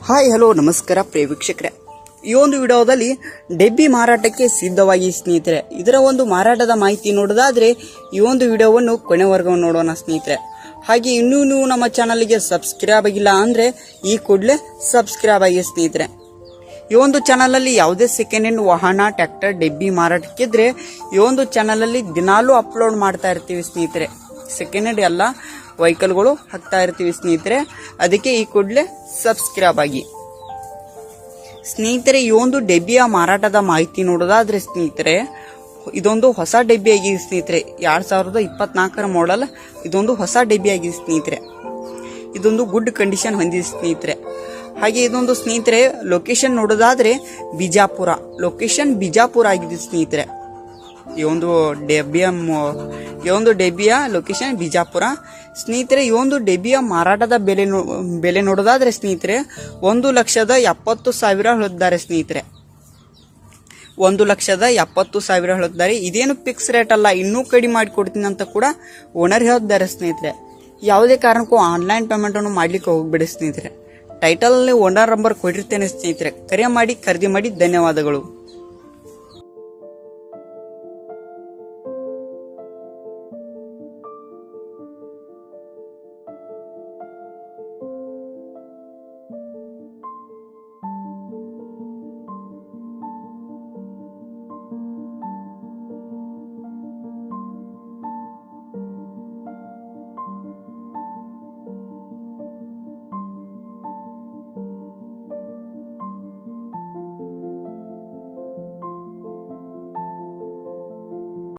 Hi hello ನಮಸ್ಕಾರ ಪ್ರಿಯ ವೀಕ್ಷಕರೇ, ಈ ಒಂದು ವಿಡಿಯೋದಲ್ಲಿ ಡೆಬ್ಬಿ ಮಾರಾಟಕ್ಕೆ ಸಿದ್ಧವಾಗಿ ಸ್ನೇಹಿತರೆ. ಇದರ ಒಂದು ಮಾರಾಟದ ಮಾಹಿತಿ ನೋಡೋದಾದ್ರೆ ಈ ಒಂದು ವಿಡಿಯೋವನ್ನು ಕೊನೆವರೆಗೂ ನೋಡೋಣ ಸ್ನೇಹಿತರೆ. ಹಾಗೆ ಇನ್ನೂ ನೀವು ನಮ್ಮ ಚಾನಲ್ಗೆ ಸಬ್ಸ್ಕ್ರೈಬ್ ಆಗಿಲ್ಲ ಅಂದ್ರೆ ಈ ಕೂಡಲೇ ಸಬ್ಸ್ಕ್ರೈಬ್ ಆಗಿ ಸ್ನೇಹಿತರೆ. ಈ ಒಂದು ಚಾನಲ್ ಅಲ್ಲಿ ಯಾವುದೇ ಸೆಕೆಂಡ್ ಹ್ಯಾಂಡ್ ವಾಹನ ಟ್ರ್ಯಾಕ್ಟರ್ ಡೆಬ್ಬಿ ಮಾರಾಟಕ್ಕಿದ್ರೆ ಈ ಒಂದು ಚಾನಲ್ ಅಲ್ಲಿ ದಿನಾಲೂ ಅಪ್ಲೋಡ್ ಮಾಡ್ತಾ ಇರ್ತೀವಿ ಸ್ನೇಹಿತರೆ. ಸೆಕೆಂಡ್ ಹ್ಯಾಂಡ್ ಎಲ್ಲ ವೆಹಿಕಲ್ಗಳು ಹಾಕ್ತಾ ಇರ್ತೀವಿ ಸ್ನೇಹಿತರೆ. ಅದಕ್ಕೆ ಈ ಕೂಡಲೇ ಸಬ್ಸ್ಕ್ರೈಬ್ ಆಗಿ ಸ್ನೇಹಿತರೆ. ಈ ಒಂದು ಡೆಬ್ಬಿಯ ಮಾರಾಟದ ಮಾಹಿತಿ ನೋಡೋದಾದ್ರೆ ಸ್ನೇಹಿತರೆ, ಇದೊಂದು ಹೊಸ ಡೆಬ್ಬಿ ಆಗಿದೆ ಸ್ನೇಹಿತರೆ. 2024 ಮಾಡೆಲ್ ಇದೊಂದು ಹೊಸ ಡೆಬ್ಬಿ ಆಗಿದೆ ಸ್ನೇಹಿತರೆ. ಇದೊಂದು ಗುಡ್ ಕಂಡೀಷನ್ ಹೊಂದಿದೆ ಸ್ನೇಹಿತರೆ. ಹಾಗೆ ಇದೊಂದು ಸ್ನೇಹಿತರೆ ಲೊಕೇಶನ್ ನೋಡೋದಾದ್ರೆ ಬಿಜಾಪುರ, ಲೊಕೇಶನ್ ಬಿಜಾಪುರ ಆಗಿದೆ ಸ್ನೇಹಿತರೆ. ಈ ಒಂದು ಡೆಬ್ಬಿಯ ಲೊಕೇಶನ್ ಬಿಜಾಪುರ ಸ್ನೇಹಿತರೆ. ಈ ಒಂದು ಡೆಬ್ಬಿಯ ಮಾರಾಟದ ಬೆಲೆ ನೋಡೋದಾದ್ರೆ ಸ್ನೇಹಿತರೆ 1,70,000 ಹೇಳಿದ್ದಾರೆ ಸ್ನೇಹಿತರೆ. 1,70,000 ಹೇಳಿದ್ದಾರೆ. ಇದೇನು ಫಿಕ್ಸ್ ರೇಟ್ ಅಲ್ಲ, ಇನ್ನೂ ಕಡಿಮೆ ಮಾಡಿ ಕೊಡ್ತೀನಿ ಅಂತ ಕೂಡ ಓನರ್ ಹೇಳಿದ್ದಾರೆ ಸ್ನೇಹಿತರೆ. ಯಾವುದೇ ಕಾರಣಕ್ಕೂ ಆನ್ಲೈನ್ ಪೇಮೆಂಟ್ ಅನ್ನು ಮಾಡ್ಲಿಕ್ಕೆ ಹೋಗ್ಬೇಡಿ ಸ್ನೇಹಿತರೆ. ಟೈಟಲ್ ಓನರ್ ನಂಬರ್ ಕೊಟ್ಟಿರ್ತೇನೆ ಸ್ನೇಹಿತರೆ. ಕರೆ ಮಾಡಿ ಖರೀದಿ ಮಾಡಿ. ಧನ್ಯವಾದಗಳು.